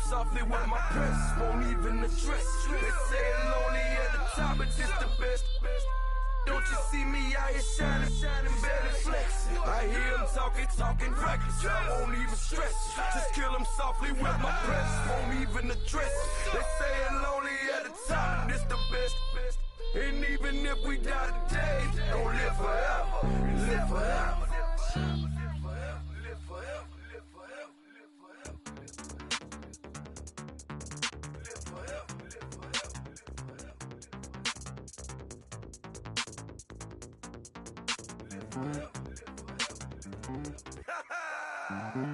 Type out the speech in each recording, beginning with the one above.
softly with my press, won't even address. They say lonely at the top, but this the best. Don't you see me out here shining, barely flexing? I hear them talking reckless. I won't even stress. Just kill them softly with my press, won't even address. They say lonely at the top, this the best. And even if we die today, don't live forever. Live forever.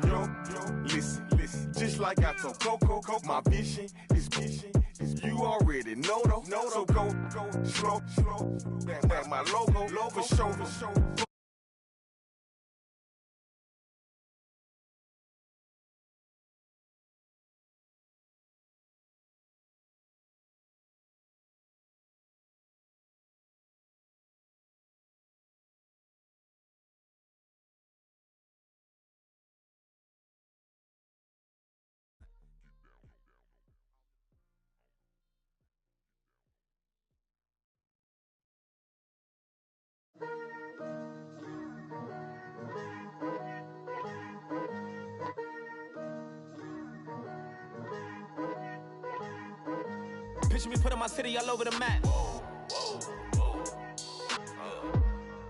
Yo, listen, just like I told Coco, my vision is you already know, so go, slow, back my logo, for show. Picture me putting my city all over the map.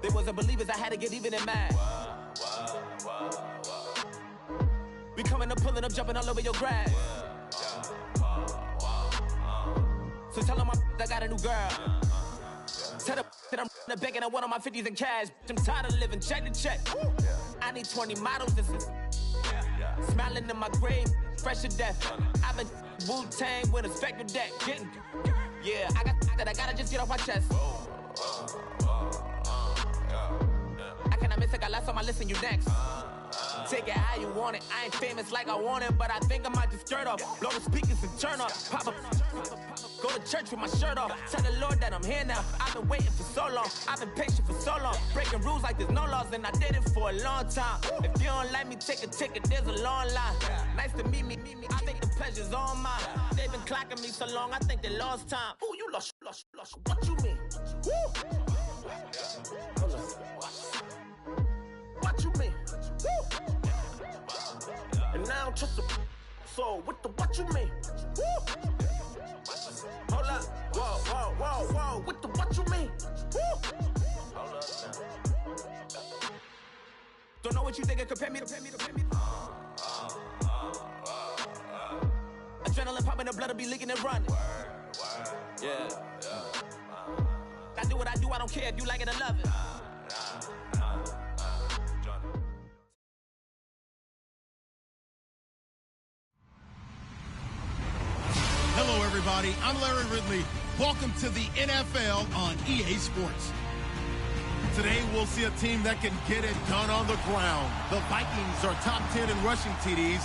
They wasn't believers, I had to get even and mad. We coming up, pulling up, jumping all over your grass. So tell them I got a new girl. Tell them that I'm in the bank and I want all my 50s in cash. I'm tired of living check to check. I need 20 models, this is smiling in my grave, fresh to death. I've been Wu-Tang with a spectre deck. Yeah, I got that, I gotta just get off my chest. I cannot miss it, got last on my list and you next. Take it how you want it, I ain't famous like I want it, but I think I might just skirt off. Blow the speakers and turn up, pop up. Go to church with my shirt off. Tell the Lord that I'm here now. I've been waiting for so long. I've been patient for so long. Breaking rules like there's no laws, and I did it for a long time. If you don't like me, take a ticket. There's a long line. Nice to meet me. I think the pleasure's all mine. They've been clocking me so long, I think they lost time. Ooh, you lost. What you mean? Woo. What you mean? Woo. And now I don't trust the so with the what you mean? Woo. Hold up, whoa, with the what you mean? Woo. Hold up now. Don't know what you think, compare me to. Adrenaline popping, the blood will be leaking and running. Yeah. I do what I do, I don't care if you like it or love it. Hello, everybody. I'm Larry Ridley. Welcome to the NFL on EA Sports. Today, we'll see a team that can get it done on the ground. The Vikings are top 10 in rushing TDs.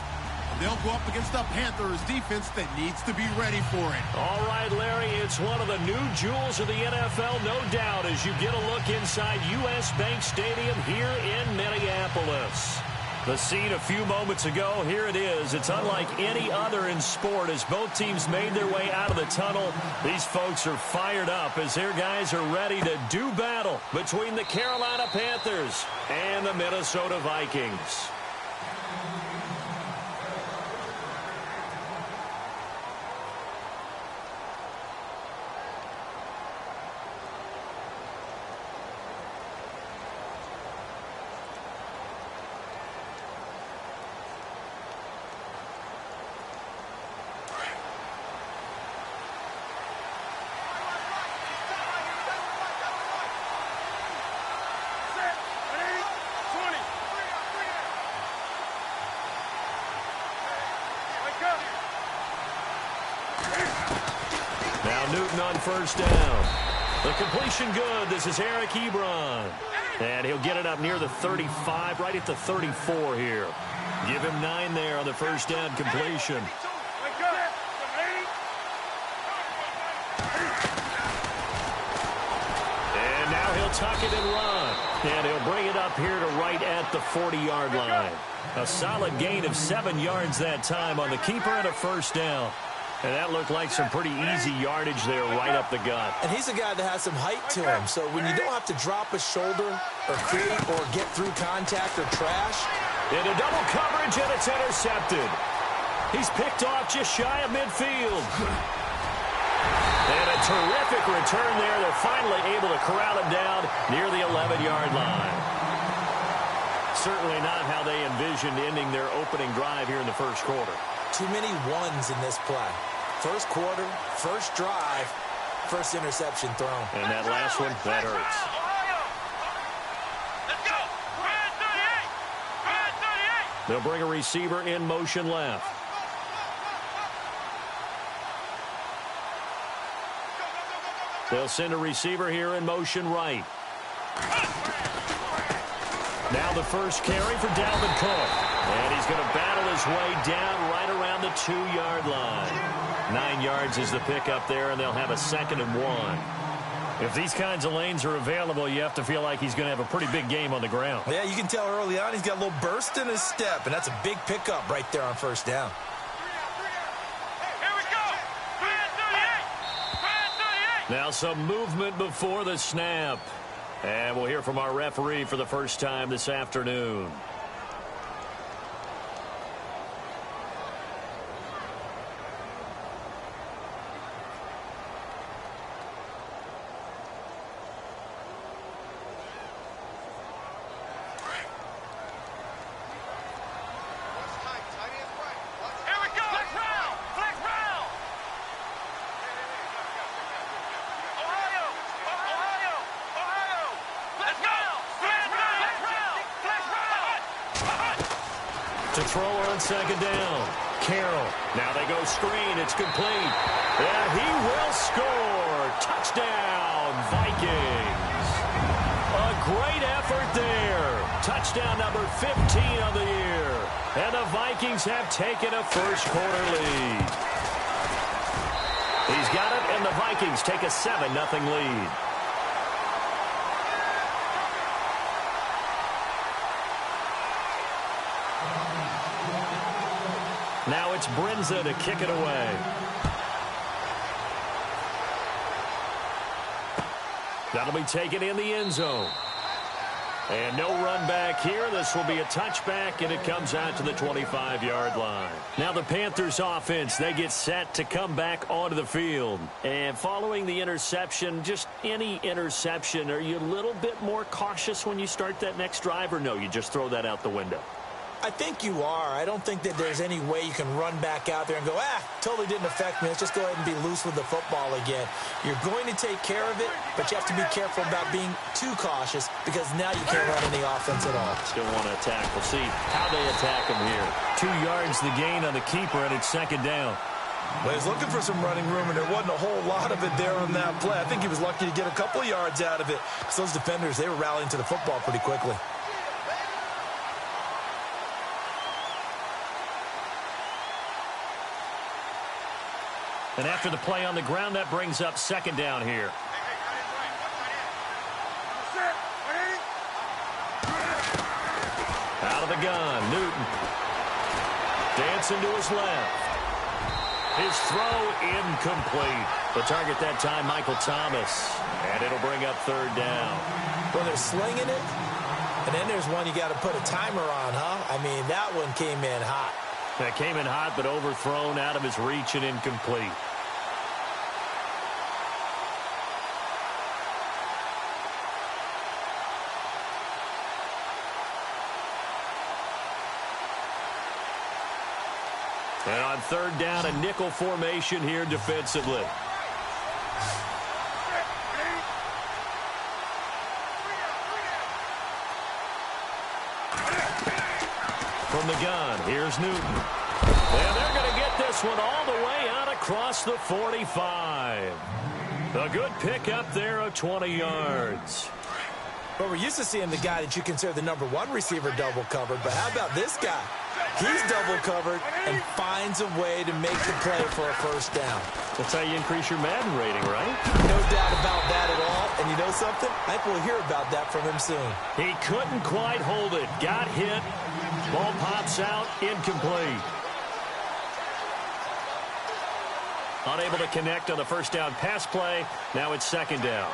They'll go up against the Panthers defense that needs to be ready for it. All right, Larry, it's one of the new jewels of the NFL, no doubt, as you get a look inside U.S. Bank Stadium here in Minneapolis. The scene a few moments ago, here it is. It's unlike any other in sport as both teams made their way out of the tunnel. These folks are fired up as their guys are ready to do battle between the Carolina Panthers and the Minnesota Vikings. Newton on first down. The completion good. This is Eric Ebron. And he'll get it up near the 35, right at the 34 here. Give him 9 there on the first down completion. And now he'll tuck it and run. And he'll bring it up here to right at the 40-yard line. A solid gain of 7 yards that time on the keeper and a first down. And that looked like some pretty easy yardage there right up the gut. And he's a guy that has some height to him. So when you don't have to drop a shoulder or create or get through contact or trash. Into double coverage, and it's intercepted. He's picked off just shy of midfield. And a terrific return there. They're finally able to corral him down near the 11-yard line. Certainly not how they envisioned ending their opening drive here in the first quarter. Too many ones in this play. First quarter, first drive, first interception thrown. And that last one, that hurts. Let's go. Brad 38. They'll bring a receiver in motion left. They'll send a receiver here in motion right. Now the first carry for Dalvin Cook. And he's going to battle his way down right around the 2-yard line. 9 yards is the pickup there, and they'll have a 2nd and 1. If these kinds of lanes are available, you have to feel like he's going to have a pretty big game on the ground. Yeah, you can tell early on he's got a little burst in his step, and that's a big pickup right there on first down. Here we go. Brad 38. Now some movement before the snap. And we'll hear from our referee for the first time this afternoon. To throw on 2nd down. Carroll. Now they go screen. It's complete. And he will score. Touchdown, Vikings. A great effort there. Touchdown number 15 of the year. And the Vikings have taken a first quarter lead. He's got it, and the Vikings take a 7-0 lead. Now it's Brinza to kick it away. That'll be taken in the end zone. And no run back here. This will be a touchback, and it comes out to the 25-yard line. Now the Panthers offense, they get set to come back onto the field. And following the interception, just any interception, are you a little bit more cautious when you start that next drive, or no, you just throw that out the window? I think you are. I don't think that there's any way you can run back out there and go, totally didn't affect me. Let's just go ahead and be loose with the football again. You're going to take care of it, but you have to be careful about being too cautious because now you can't run any offense at all. Still want to attack. We'll see how they attack him here. 2 yards the gain on the keeper, and it's 2nd down. Well, he's looking for some running room, and there wasn't a whole lot of it there on that play. I think he was lucky to get a couple of yards out of it because those defenders, they were rallying to the football pretty quickly. And after the play on the ground, that brings up 2nd down here. Out of the gun, Newton. Dancing to his left. His throw incomplete. The target that time, Michael Thomas. And it'll bring up 3rd down. Well, they're slinging it, and then there's one you got to put a timer on, huh? I mean, that one came in hot. That came in hot, but overthrown, out of his reach, and incomplete. And on 3rd down, a nickel formation here defensively. From the gun, here's Newton. And they're going to get this one all the way out across the 45. A good pickup there of 20 yards. Well, we're used to seeing the guy that you consider the #1 receiver double covered, but how about this guy? He's double covered and finds a way to make the play for a first down. That's how you increase your Madden rating, right? No doubt about that at all. And you know something? I think we'll hear about that from him soon. He couldn't quite hold it. Got hit. Ball pops out. Incomplete. Unable to connect on the first down pass play. Now it's second down.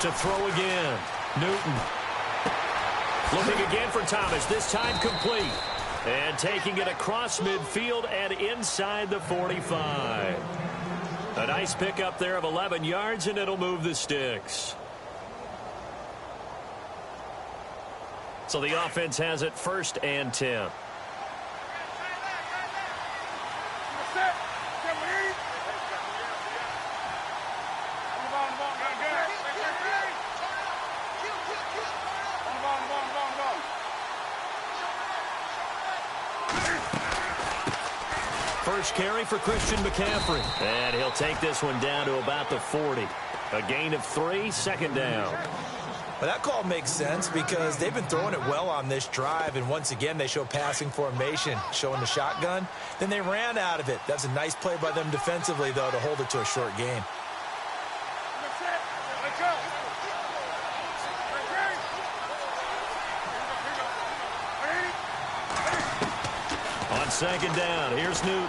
To throw again. Newton. Looking again for Thomas. This time complete. And taking it across midfield and inside the 45. A nice pickup there of 11 yards, and it'll move the sticks. So the offense has it 1st and 10. First carry for Christian McCaffrey. And he'll take this one down to about the 40. A gain of 3, second down. Well, that call makes sense because they've been throwing it well on this drive, and once again they show passing formation, showing the shotgun. Then they ran out of it. That's a nice play by them defensively, though, to hold it to a short game. On second down, here's Newton.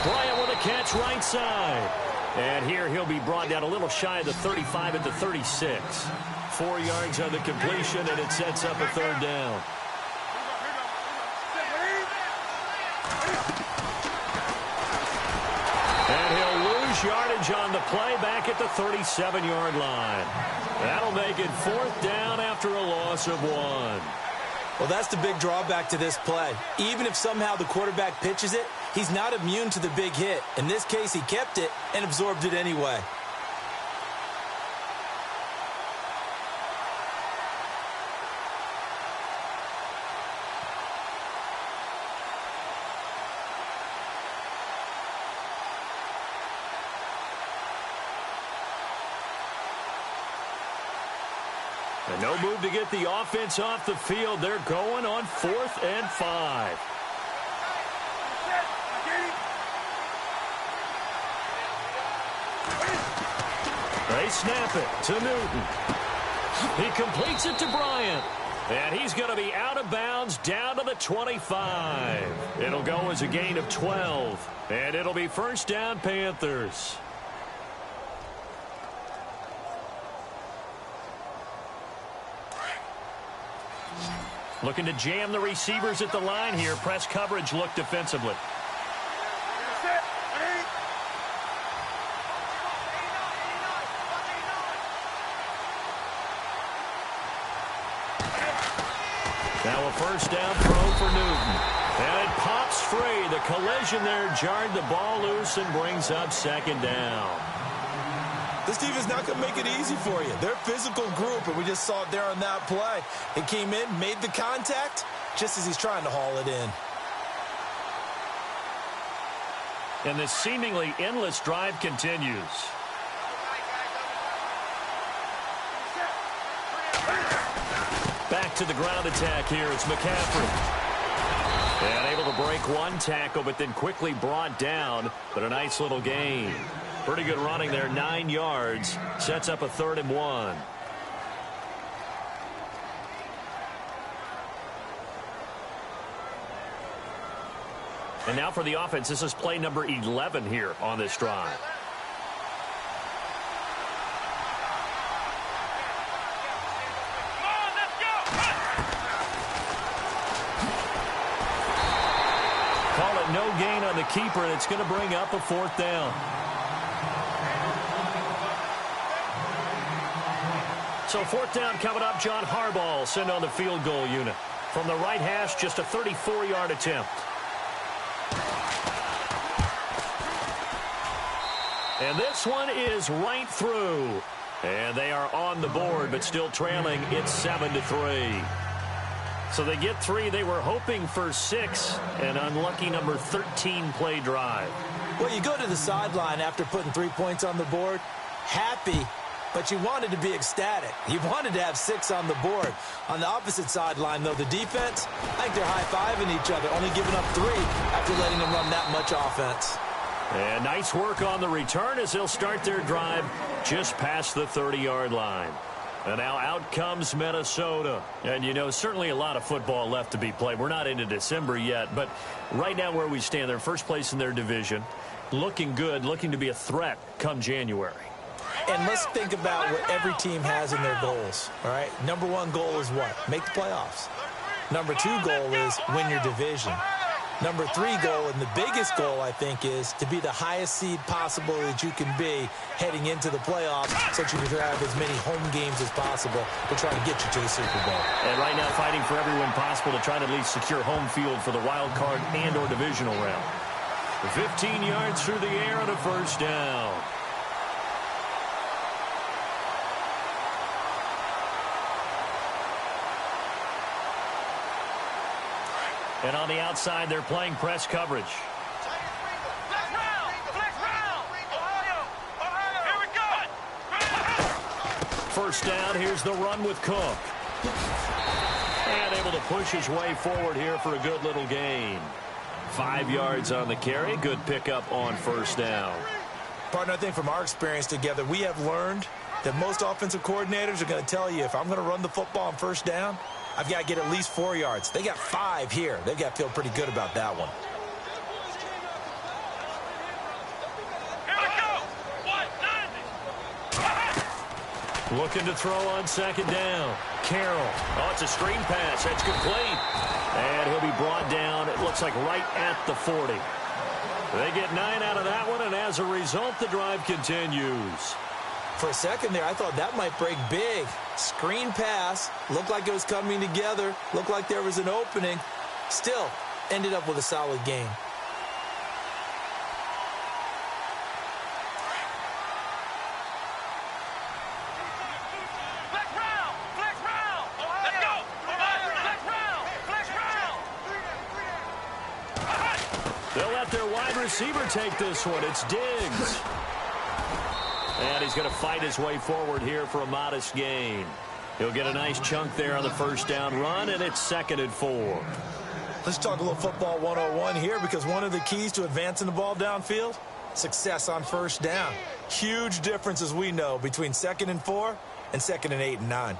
Bryant with a catch right side. And here he'll be brought down a little shy of the 35 at the 36. 4 yards on the completion, and it sets up a third down. And he'll lose yardage on the play back at the 37-yard line. That'll make it 4th down after a loss of 1. Well, that's the big drawback to this play. Even if somehow the quarterback pitches it, he's not immune to the big hit. In this case, he kept it and absorbed it anyway. And no move to get the offense off the field. They're going on 4th and 5. They snap it to Newton. He completes it to Bryant. And he's going to be out of bounds down to the 25. It'll go as a gain of 12. And it'll be 1st down Panthers. Looking to jam the receivers at the line here. Press coverage look defensively. Now a 1st down throw for Newton. And it pops free. The collision there jarred the ball loose and brings up 2nd down. This team is not going to make it easy for you. They're a physical group, and we just saw it there on that play. It came in, made the contact, just as he's trying to haul it in. And this seemingly endless drive continues. Back to the ground attack here. It's McCaffrey. And able to break one tackle, but then quickly brought down. But a nice little gain. Pretty good running there, 9 yards. Sets up a 3rd and 1. And now for the offense. This is play number 11 here on this drive. Call it no gain on the keeper, and it's going to bring up a 4th down. So 4th down coming up. John Harbaugh will send on the field goal unit. From the right hash, just a 34-yard attempt. And this one is right through. And they are on the board, but still trailing. It's 7-3. So they get 3. They were hoping for 6. An unlucky number 13 play drive. Well, you go to the sideline after putting 3 points on the board, happy but you wanted to be ecstatic. You wanted to have 6 on the board. On the opposite sideline, though, the defense, I think they're high-fiving each other, only giving up 3 after letting them run that much offense. And nice work on the return as they'll start their drive just past the 30-yard line. And now out comes Minnesota. And, you know, certainly a lot of football left to be played. We're not into December yet, but right now where we stand, they're first place in their division, looking good, looking to be a threat come January. And let's think about what every team has in their goals, all right? Number 1 goal is what? Make the playoffs. Number 2 goal is win your division. Number 3 goal, and the biggest goal, I think, is to be the highest seed possible that you can be heading into the playoffs so that you can have as many home games as possible to try to get you to the Super Bowl. And right now fighting for everyone possible to try to at least secure home field for the wild card and or divisional round. 15 yards through the air and a first down. And on the outside, they're playing press coverage. First down, here's the run with Cook. And able to push his way forward here for a good little gain. 5 yards on the carry. Good pickup on first down. Partner, I think from our experience together, we have learned that most offensive coordinators are going to tell you, if I'm going to run the football on first down, I've got to get at least 4 yards. They got 5 here. They've got to feel pretty good about that one. Looking to throw on second down. Carroll. Oh, it's a screen pass. That's complete. And he'll be brought down, it looks like right at the 40. They get 9 out of that one, and as a result, the drive continues. For a second there, I thought that might break big. Screen pass. Looked like it was coming together. Looked like there was an opening. Still, ended up with a solid game. They'll let their wide receiver take this one. It's Diggs. And he's going to fight his way forward here for a modest gain. He'll get a nice chunk there on the first down run, and it's 2nd and 4. Let's talk a little football 101 here, because one of the keys to advancing the ball downfield, success on first down. Huge difference, as we know, between 2nd and 4 and 2nd and 8 and 9.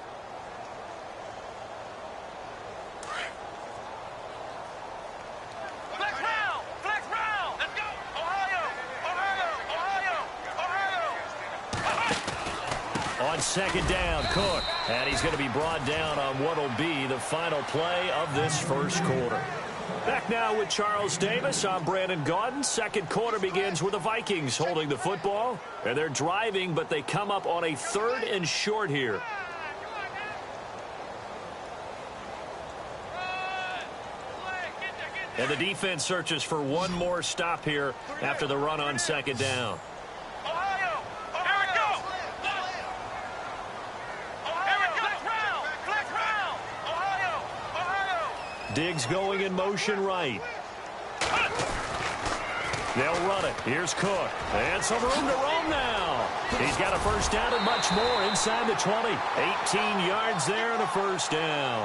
On second down, Cook. And he's going to be brought down on what will be the final play of this first quarter. Back now with Charles Davis. I'm Brandon Gaudin. Second quarter begins with the Vikings holding the football. And they're driving, but they come up on a 3rd and short here. And the defense searches for one more stop here after the run on second down. Diggs going in motion right. They'll run it. Here's Cook. And some room to roam now. He's got a first down and much more inside the 20. 18 yards there and a first down.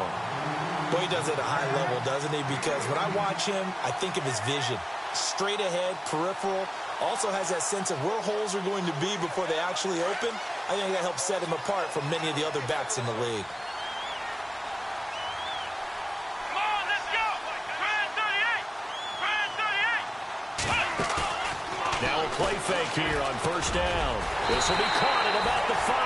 Boy, he does it at a high level, doesn't he? Because when I watch him, I think of his vision. Straight ahead, peripheral. Also has that sense of where holes are going to be before they actually open. I think that helps set him apart from many of the other backs in the league. Now a play fake here on first down. This will be caught at about the 5.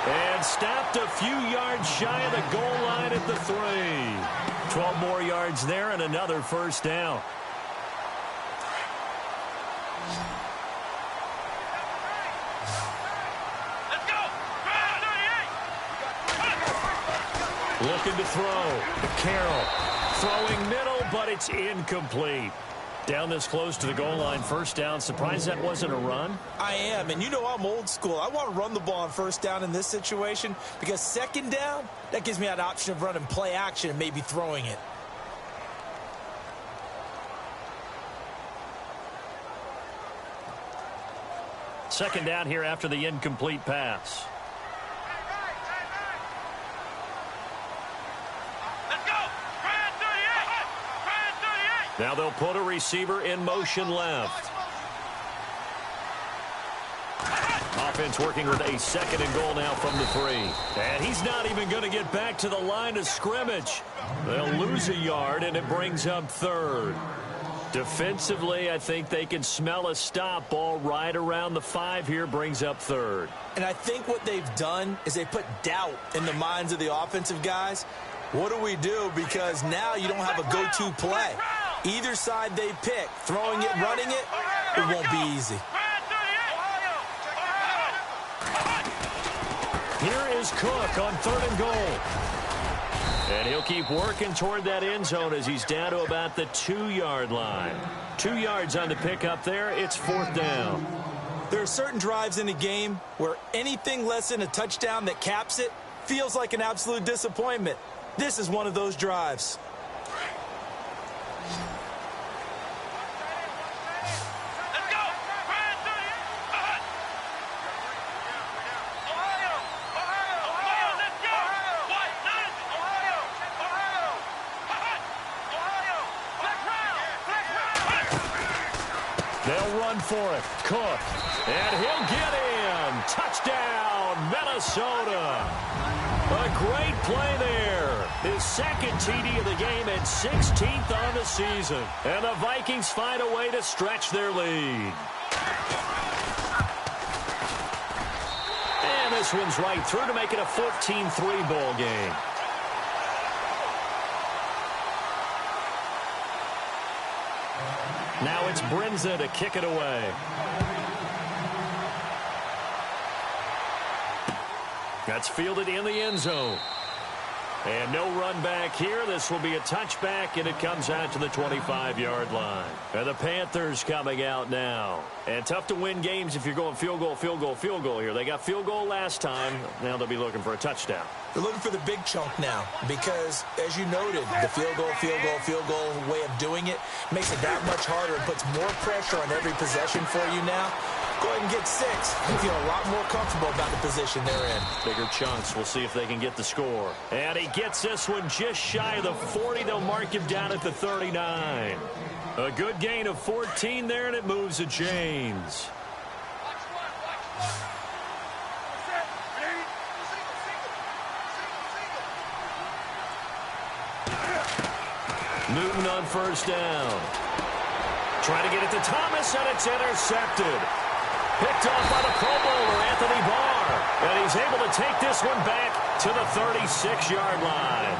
And stopped a few yards shy of the goal line at the 3. 12 more yards there and another first down. Looking to throw. Carroll throwing middle, but it's incomplete. Down this close to the goal line, first down. Surprised that wasn't a run? I am, and you know I'm old school. I want to run the ball on first down in this situation because second down, that gives me an option of running play action and maybe throwing it. Second down here after the incomplete pass. Now they'll put a receiver in motion left. Offense working with a 2nd and goal now from the 3. And he's not even going to get back to the line of scrimmage. They'll lose a yard, and it brings up 3rd. Defensively, I think they can smell a stop. Ball right around the 5 here, brings up 3rd. And I think what they've done is they put doubt in the minds of the offensive guys. What do we do? Because now you don't have a go-to play. Either side they pick, throwing it, running it, it won't be easy. Here is Cook on 3rd and goal. And he'll keep working toward that end zone as he's down to about the 2-yard line. 2 yards on the pickup there. It's 4th down. There are certain drives in a game where anything less than a touchdown that caps it feels like an absolute disappointment. This is one of those drives. They'll run for it. Cook. And he'll get in. Touchdown, Minnesota. A great play there. His 2nd TD of the game and 16th on the season. And the Vikings find a way to stretch their lead. And this one's right through to make it a 14-3 ball game. Now it's Brinza to kick it away. That's fielded in the end zone. And no run back here. This will be a touchback, and it comes out to the 25-yard line. And the Panthers coming out now. And tough to win games if you're going field goal, field goal, field goal here. They got field goal last time. Now they'll be looking for a touchdown. They're looking for the big chunk now because, as you noted, the field goal way of doing it makes it that much harder and puts more pressure on every possession for you now. Go ahead and get 6. You feel a lot more comfortable about the position they're in. Bigger chunks. We'll see if they can get the score. And he gets this one just shy of the 40. They'll mark him down at the 39. A good gain of 14 there, and it moves the chains. Newton on 1st down. Trying to get it to Thomas, and it's intercepted. Picked off by the Pro Bowler, Anthony Barr. And he's able to take this one back to the 36-yard line.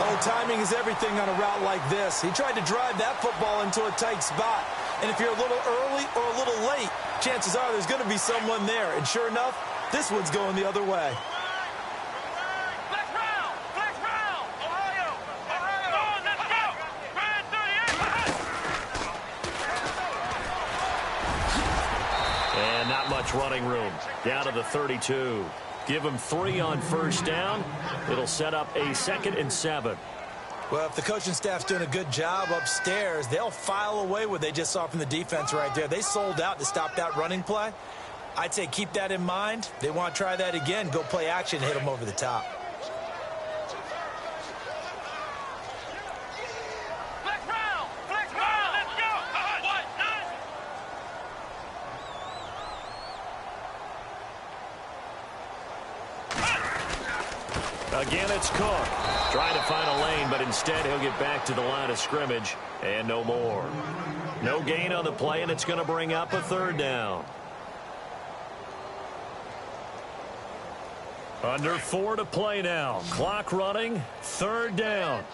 Oh, timing is everything on a route like this. He tried to drive that football into a tight spot. And if you're a little early or a little late, chances are there's going to be someone there. And sure enough, this one's going the other way. Much running room. Down to the 32. Give them 3 on 1st down. It'll set up a 2nd and 7. Well, if the coaching staff's doing a good job upstairs, they'll file away what they just saw from the defense right there. They sold out to stop that running play. I'd say keep that in mind. They want to try that again. Go play action, hit them over the top. Again, it's Cook. Trying to find a lane, but instead he'll get back to the line of scrimmage and no more. No gain on the play, and it's going to bring up a 3rd down. Under 4 to play now. Clock running. 3rd down.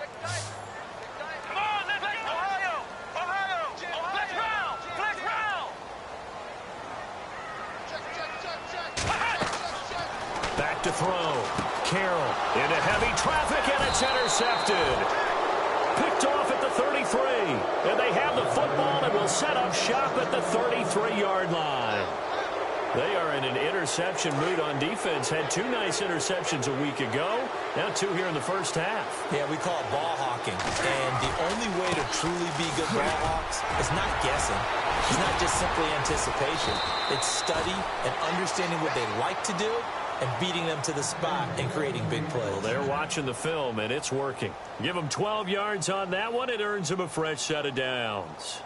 Back to throw. Carroll into heavy traffic, and it's intercepted. Picked off at the 33. And they have the football and will set up shop at the 33-yard line. They are in an interception mood on defense. Had 2 nice interceptions a week ago. Now 2 here in the first half. Yeah, we call it ball hawking. And the only way to truly be good ball hawks is not guessing. It's not just simply anticipation. It's study and understanding what they like to do and beating them to the spot and creating big plays. Well, they're watching the film, and it's working. Give them 12 yards on that one. It earns them a fresh set of downs.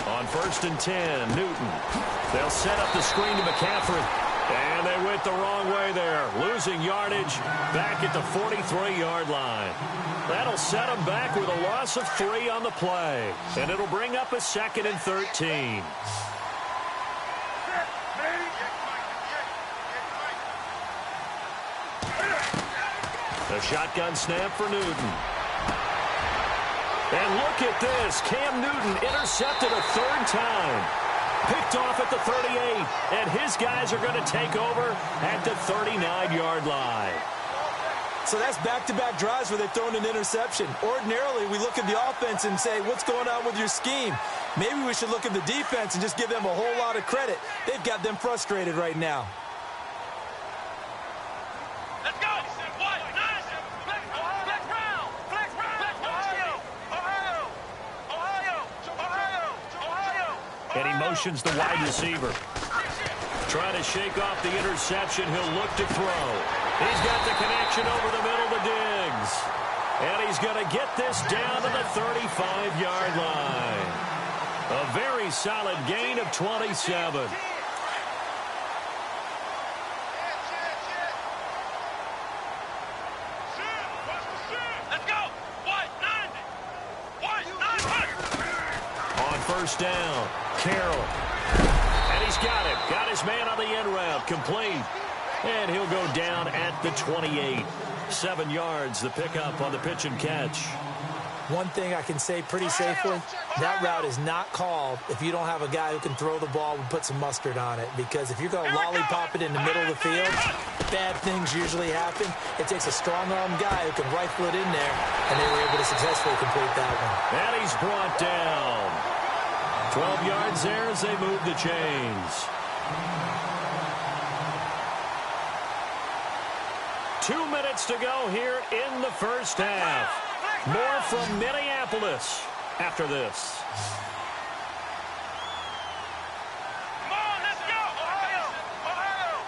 On 1st and 10, Newton. They'll set up the screen to McCaffrey. And they went the wrong way there. Losing yardage back at the 43-yard line. That'll set them back with a loss of 3 on the play. And it'll bring up a 2nd and 13. The shotgun snap for Newton. And look at this. Cam Newton intercepted a 3rd time. Picked off at the 38. And his guys are going to take over at the 39-yard line. So that's back-to-back drives where they've thrown an interception. Ordinarily, we look at the offense and say, what's going on with your scheme? Maybe we should look at the defense and just give them a whole lot of credit. They've got them frustrated right now. Let's go! And he motions the wide receiver. Trying to shake off the interception. He'll look to throw. He's got the connection over the middle to Diggs. And he's going to get this down to the 35-yard line. A very solid gain of 27. Let's go! On 1st down, Carroll. And he's got him. Got his man on the end route. Complete. And he'll go down at the 28. 7 yards, the pickup on the pitch and catch. One thing I can say pretty safely, that route is not called if you don't have a guy who can throw the ball and put some mustard on it. Because if you're going to lollipop it in the middle of the field, bad things usually happen. It takes a strong-arm guy who can rifle it in there, and they were able to successfully complete that one. And he's brought down. 12 yards there as they move the chains. 2 minutes to go here in the first half. More from Minneapolis after this. Come on, let's go! Ohio!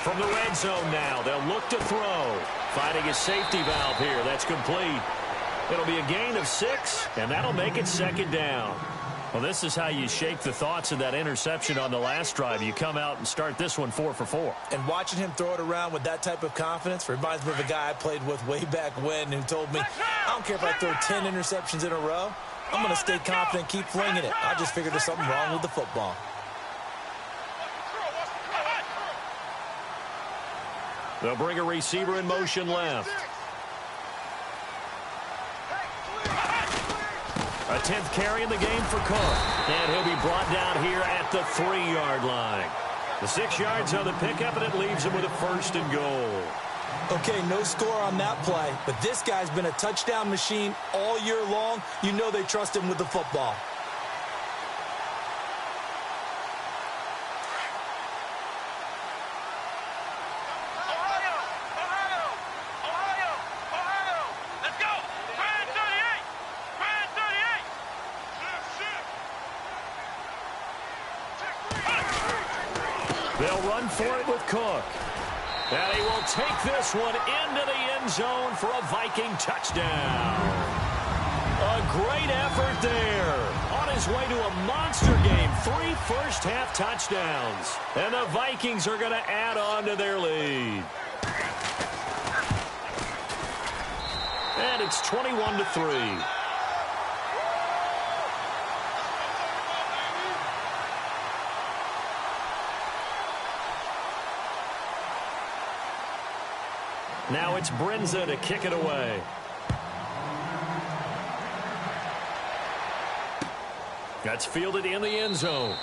From the red zone now, they'll look to throw. Finding a safety valve here. That's complete. It'll be a gain of 6, and that'll make it 2nd down. Well, this is how you shake the thoughts of that interception on the last drive. You come out and start this one 4 for 4. And watching him throw it around with that type of confidence reminds me of a guy I played with way back when who told me, I don't care if I throw 10 interceptions in a row. I'm going to stay confident, keep flinging it. I just figured there's something wrong with the football. They'll bring a receiver in motion left. A 10th carry in the game for Cook. And he'll be brought down here at the 3-yard line. The 6 yards on the pickup, and it leaves him with a 1st and goal. Okay, no score on that play, but this guy's been a touchdown machine all year long. You know they trust him with the football. They'll run for it with Cook. And he will take this one into the end zone for a Viking touchdown. A great effort there. On his way to a monster game. 3 first-half touchdowns. And the Vikings are going to add on to their lead. And it's 21-3. Now it's Brinza to kick it away. That's fielded in the end zone.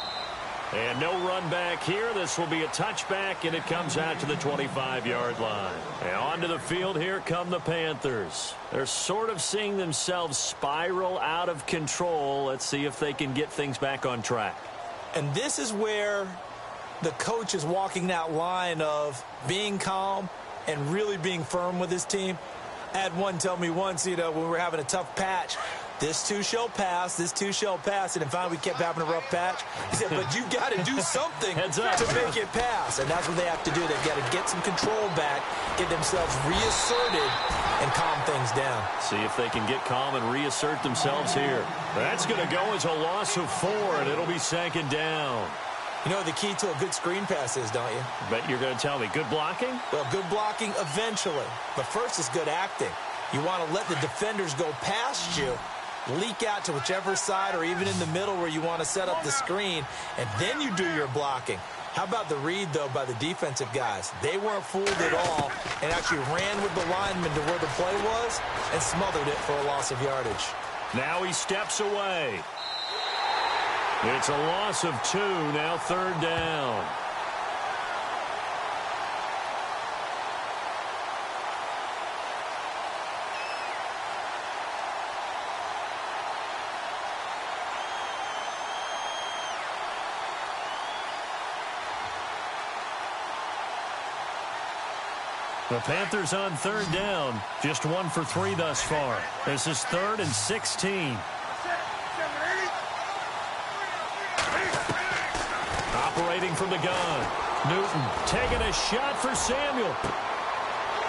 And no run back here. This will be a touchback, and it comes out to the 25-yard line. And onto the field, here come the Panthers. They're sort of seeing themselves spiral out of control. Let's see if they can get things back on track. And this is where the coach is walking that line of being calm and really being firm with his team. I had one tell me once, when we were having a tough patch, this too shall pass, this too shall pass, and finally we kept having a rough patch. He said, but you got to do something to make it pass, and that's what they have to do. They've got to get some control back, get themselves reasserted, and calm things down. See if they can get calm and reassert themselves here. That's going to go as a loss of 4, and it'll be 2nd down. You know what the key to a good screen pass is, don't you? Bet you're going to tell me. Good blocking? Well, good blocking eventually. But first is good acting. You want to let the defenders go past you, leak out to whichever side or even in the middle where you want to set up the screen, and then you do your blocking. How about the read, though, by the defensive guys? They weren't fooled at all and actually ran with the lineman to where the play was and smothered it for a loss of yardage. Now he steps away. It's a loss of 2, now 3rd down. The Panthers on 3rd down, just 1 for 3 thus far. This is 3rd and 16. Operating from the gun. Newton taking a shot for Samuel.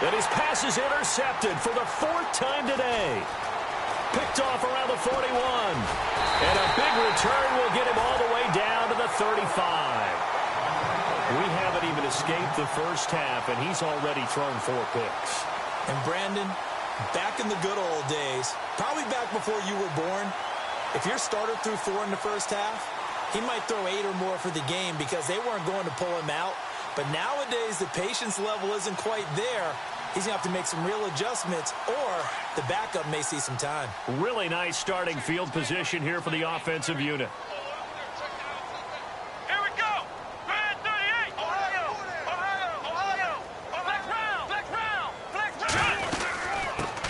And his pass is intercepted for the 4th time today. Picked off around the 41. And a big return will get him all the way down to the 35. We haven't even escaped the first half, and he's already thrown 4 picks. And Brandon, back in the good old days, probably back before you were born, if your starter threw 4 in the first half, he might throw 8 or more for the game because they weren't going to pull him out. But nowadays, the patience level isn't quite there. He's going to have to make some real adjustments, or the backup may see some time. Really nice starting field position here for the offensive unit. Here we go. Brand 38. Ohio. Flex round.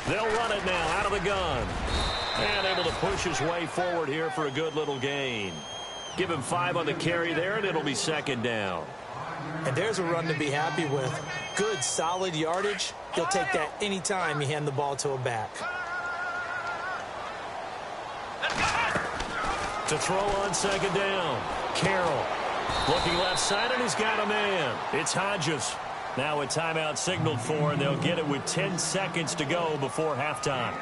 They'll run it now out of the gun. And able to push his way forward here for a good little gain. Give him 5 on the carry there, and it'll be 2nd down. And there's a run to be happy with. Good, solid yardage. He'll take that anytime you hand the ball to a back. To throw on 2nd down. Carroll looking left side, and he's got a man. It's Hodges. Now a timeout signaled for, and they'll get it with 10 seconds to go before halftime.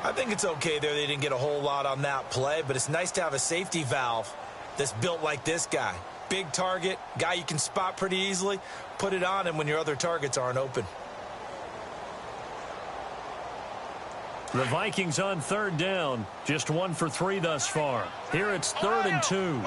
I think it's okay there. They didn't get a whole lot on that play, but it's nice to have a safety valve that's built like this guy. Big target, guy you can spot pretty easily. Put it on him when your other targets aren't open. The Vikings on 3rd down, just 1 for 3 thus far. Here it's 3rd and 2.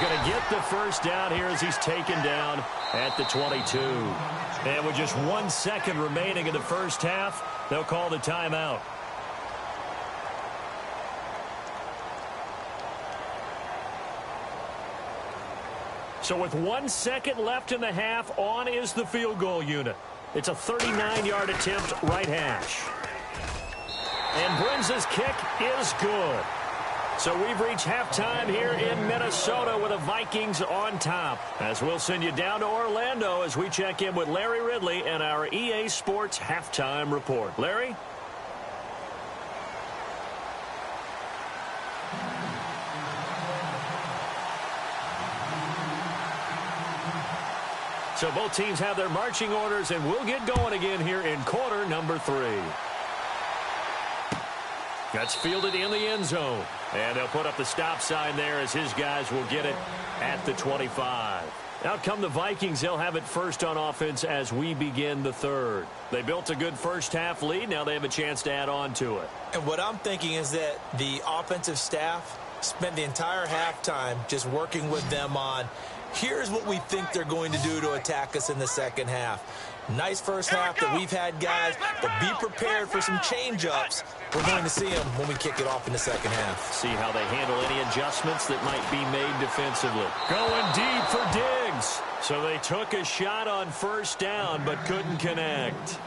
Going to get the first down here as he's taken down at the 22. And with just 1 second remaining in the first half, they'll call the timeout. So with 1 second left in the half, on is the field goal unit. It's a 39-yard attempt, right hash. And Brinz's kick is good. So we've reached halftime here in Minnesota with the Vikings on top. As we'll send you down to Orlando as we check in with Larry Ridley and our EA Sports halftime report. Larry? So both teams have their marching orders, and we'll get going again here in quarter number 3. That's fielded in the end zone. And they'll put up the stop sign there as his guys will get it at the 25. Out come the Vikings. They'll have it first on offense as we begin the 3rd. They built a good first half lead. Now they have a chance to add on to it. And what I'm thinking is that the offensive staff spent the entire halftime just working with them on, here's what we think they're going to do to attack us in the second half. Nice first half that we've had, guys, but be prepared for some change-ups. We're going to see them when we kick it off in the second half. See how they handle any adjustments that might be made defensively. Going deep for Diggs. So they took a shot on first down but couldn't connect.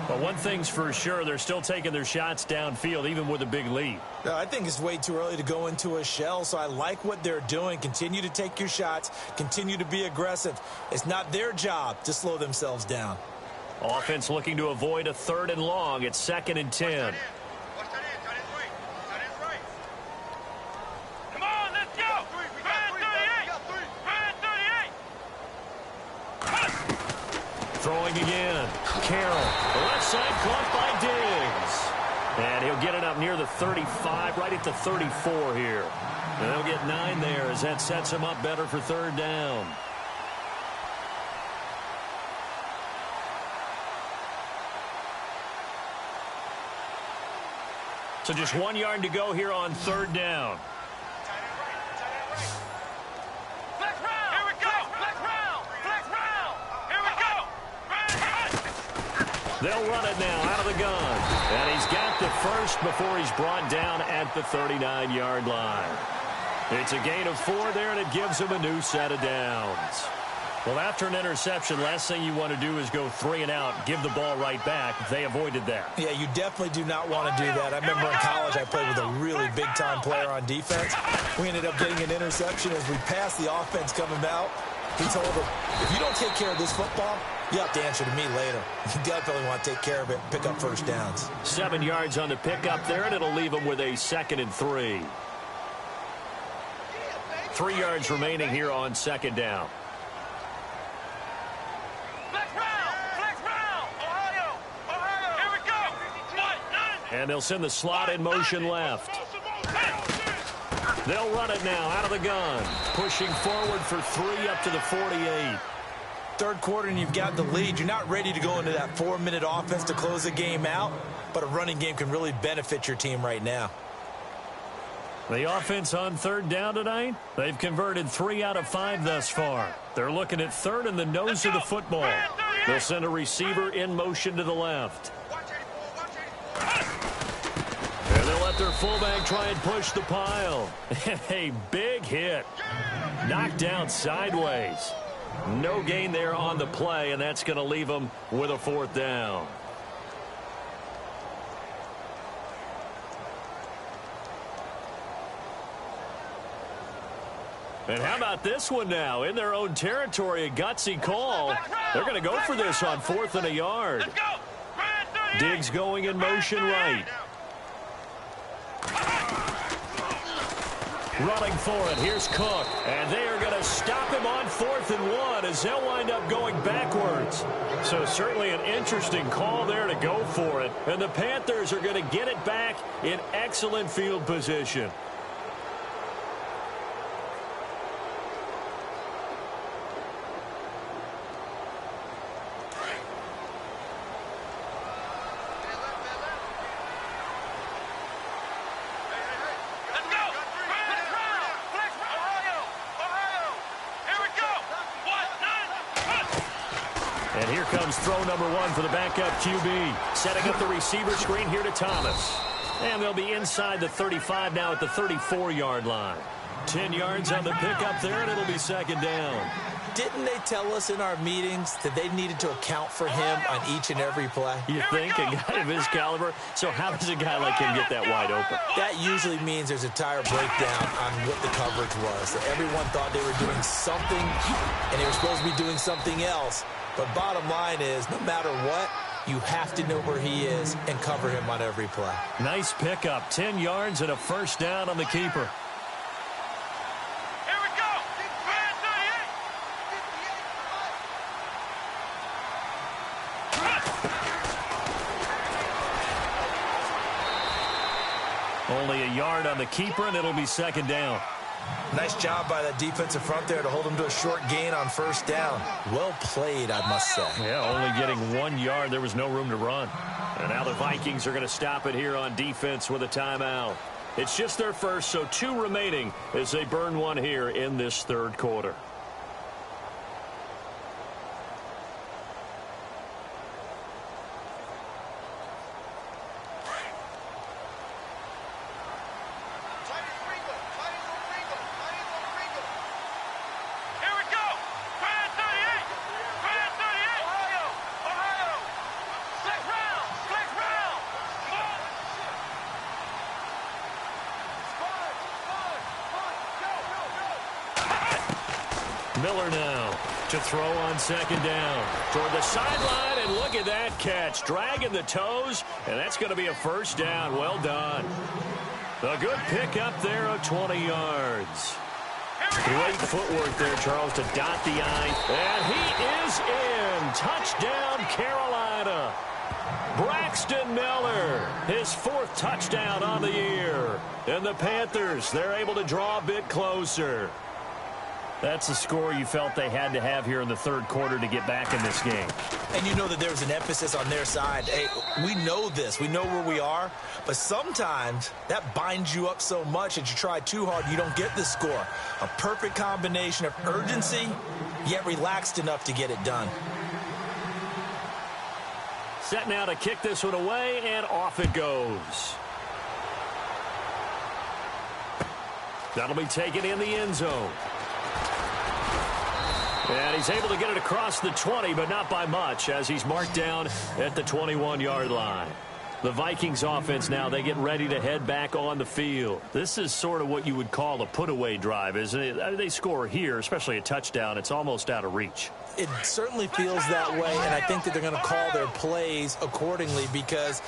But one thing's for sure, they're still taking their shots downfield, even with a big lead. I think it's way too early to go into a shell, so I like what they're doing. Continue to take your shots. Continue to be aggressive. It's not their job to slow themselves down. Offense looking to avoid a 3rd and long. It's 2nd and 10. Come on, let's go! Throwing again. Carroll. Left side caught by Diggs. And he'll get it up near the 35, right at the 34 here. And they'll get 9 there as that sets him up better for 3rd down. So just 1 yard to go here on 3rd down. They'll run it now out of the gun. And he's got the first before he's brought down at the 39-yard line. It's a gain of 4 there, and it gives him a new set of downs. Well, after an interception, last thing you want to do is go 3 and out, give the ball right back. They avoided that. Yeah, you definitely do not want to do that. I remember in college I played with a really big-time player on defense. We ended up getting an interception as we passed the offense coming out. He told him, if you don't take care of this football, you have to answer to me later. You definitely want to take care of it, pick up first downs. 7 yards on the pickup there, and it'll leave him with a 2nd and 3. 3 yards remaining here on 2nd down. And they'll send the slot in motion left. They'll run it now out of the gun. Pushing forward for 3 up to the 48. 3rd quarter and you've got the lead. You're not ready to go into that 4-minute offense to close the game out, but a running game can really benefit your team right now. The offense on 3rd down tonight, they've converted 3 out of 5 thus far. They're looking at 3rd in the nose of the football. They'll send a receiver in motion to the left. And they'll let their fullback try and push the pile. A big hit. Knocked down sideways. No gain there on the play, and that's going to leave them with a 4th down. And how about this one now? In their own territory, a gutsy call. They're going to go for this on 4th and a yard. Diggs going in motion right. Running for it. Here's Cook. And they are going to stop him on 4th and 1 as they'll wind up going backwards. So certainly an interesting call there to go for it. And the Panthers are going to get it back in excellent field position. And here comes throw number 1 for the backup QB. Setting up the receiver screen here to Thomas. And they'll be inside the 35 now at the 34-yard line. 10 yards on the pickup there, and it'll be 2nd down. Didn't they tell us in our meetings that they needed to account for him on each and every play? You think? A guy of his caliber? So how does a guy like him get that wide open? That usually means there's a tire breakdown on what the coverage was. That everyone thought they were doing something, and they were supposed to be doing something else. But bottom line is, no matter what, you have to know where he is and cover him on every play. Nice pickup. 10 yards and a 1st down on the keeper. Only a yard on the keeper, and it'll be 2nd down. Nice job by that defensive front there to hold him to a short gain on 1st down. Well played, I must say. Yeah, only getting 1 yard. There was no room to run. And now the Vikings are going to stop it here on defense with a timeout. It's just their first, so 2 remaining as they burn 1 here in this 3rd quarter. Miller now to throw on second down. Toward the sideline, and look at that catch. Dragging the toes, and that's going to be a first down. Well done. A good pick up there of 20 yards. Great footwork there, Charles, to dot the I. And he is in. Touchdown, Carolina. Braxton Miller, his 4th touchdown on the year. And the Panthers, they're able to draw a bit closer. That's the score you felt they had to have here in the 3rd quarter to get back in this game. And you know that there's an emphasis on their side. Hey, we know this. We know where we are. But sometimes that binds you up so much that you try too hard, you don't get the score. A perfect combination of urgency, yet relaxed enough to get it done. Set now to kick this one away, and off it goes. That'll be taken in the end zone. And he's able to get it across the 20, but not by much, as he's marked down at the 21-yard line. The Vikings offense now, they get ready to head back on the field. This is sort of what you would call a put-away drive, isn't it? I mean, they score here, especially a touchdown. It's almost out of reach. It certainly feels that way, and I think that they're going to call their plays accordingly, because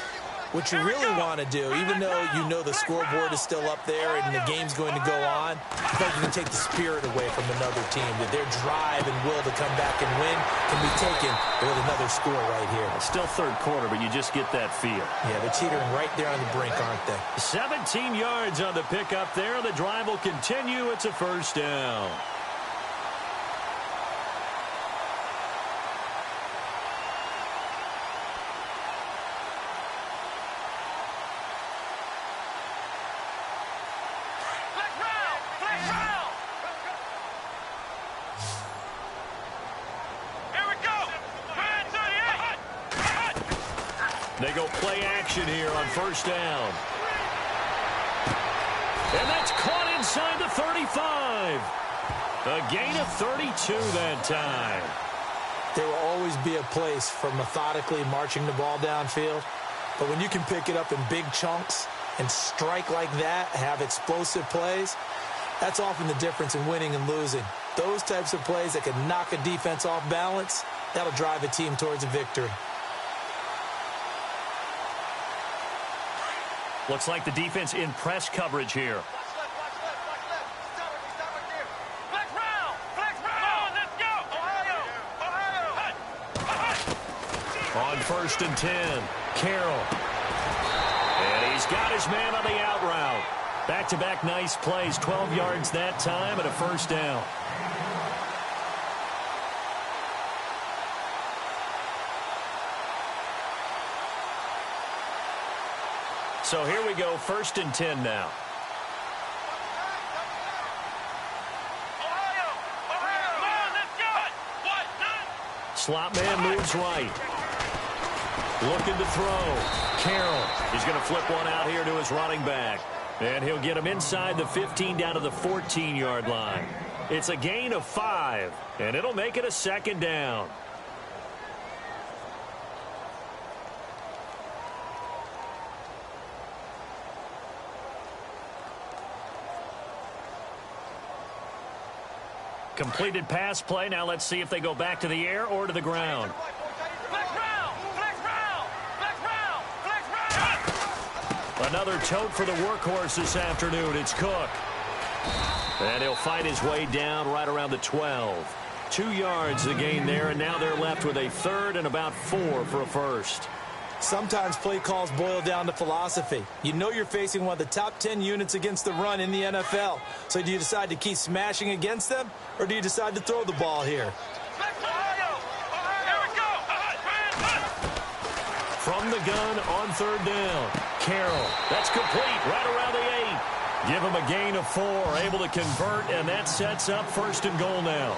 what you really want to do, even though you know the scoreboard is still up there and the game's going to go on, I think you can take the spirit away from another team, that their drive and will to come back and win can be taken with another score right here. It's still 3rd quarter, but you just get that feel. Yeah, they're teetering right there on the brink, aren't they? 17 yards on the pickup there. The drive will continue. It's a first down. They go play action here on first down. And that's caught inside the 35. A gain of 32 that time. There will always be a place for methodically marching the ball downfield. But when you can pick it up in big chunks and strike like that, have explosive plays, that's often the difference in winning and losing. Those types of plays that can knock a defense off balance, that'll drive a team towards a victory. Looks like the defense in press coverage here. On 1st and 10, Carroll. And he's got his man on the out route. Back-to-back nice plays, 12 yards that time and a first down. So here we go, 1st and 10 now. Slot man moves right. Looking to throw. Carroll. He's going to flip one out here to his running back. And he'll get him inside the 15 down to the 14-yard line. It's a gain of 5, and it'll make it a 2nd down. Completed pass play. Now let's see if they go back to the air or to the ground. Another tote for the workhorse this afternoon. It's Cook. And he'll fight his way down right around the 12. 2 yards the gain there, and now they're left with a 3rd and about 4 for a first. Sometimes play calls boil down to philosophy. You know you're facing one of the top 10 units against the run in the NFL. So do you decide to keep smashing against them, or do you decide to throw the ball here? From the gun on 3rd down. Carroll. That's complete right around the 8. Give him a gain of 4. Able to convert, and that sets up 1st and goal now.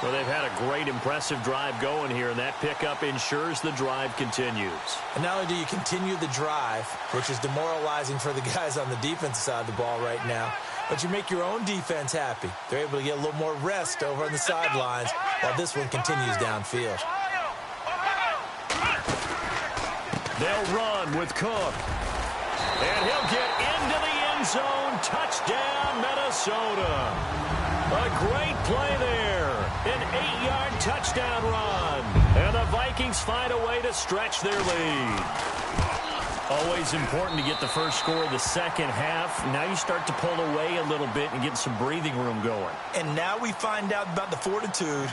Well, they've had a great, impressive drive going here, and that pickup ensures the drive continues. And not only do you continue the drive, which is demoralizing for the guys on the defensive side of the ball right now, but you make your own defense happy. They're able to get a little more rest over on the sidelines while this one continues downfield. They'll run with Cook. And he'll get into the end zone. Touchdown, Minnesota. A great play there. An 8-yard touchdown run. And the Vikings find a way to stretch their lead. Always important to get the first score of the second half. Now you start to pull away a little bit and get some breathing room going. And now we find out about the fortitude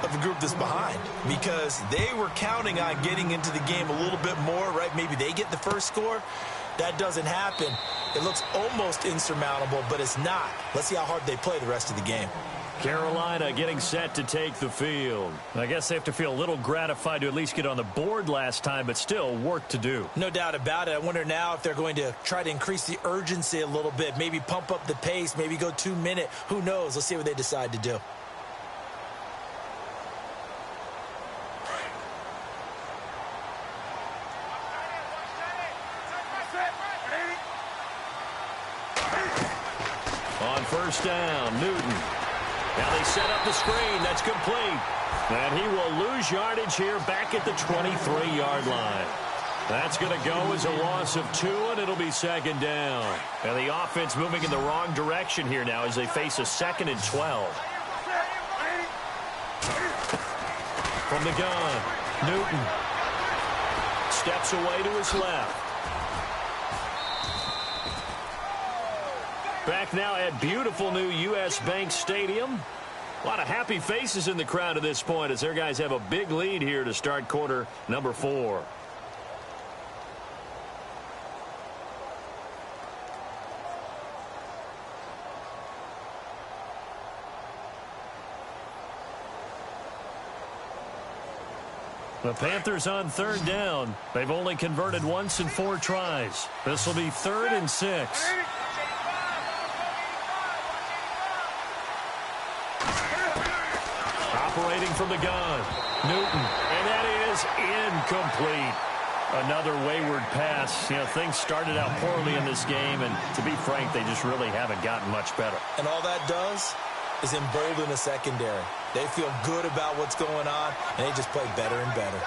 of the group that's behind, because they were counting on getting into the game a little bit more, right? Maybe they get the first score. That doesn't happen. It looks almost insurmountable, but it's not. Let's see how hard they play the rest of the game. Carolina getting set to take the field. I guess they have to feel a little gratified to at least get on the board last time, but still work to do. No doubt about it. I wonder now if they're going to try to increase the urgency a little bit, maybe pump up the pace, maybe go 2-minute. Who knows? Let's see what they decide to do. On first down, Newton. Now they set up the screen. That's complete. And he will lose yardage here back at the 23-yard line. That's going to go as a loss of 2, and it'll be second down. And the offense moving in the wrong direction here now as they face a 2nd and 12. From the gun, Newton steps away to his left. Back now at beautiful new U.S. Bank Stadium. A lot of happy faces in the crowd at this point as their guys have a big lead here to start quarter number 4. The Panthers on third down. They've only converted once in 4 tries. This will be 3rd and 6. Operating from the gun, Newton, and that is incomplete. Another wayward pass. You know, things started out poorly in this game, and to be frank, they just really haven't gotten much better. And all that does is embolden the secondary. They feel good about what's going on, and they just play better and better.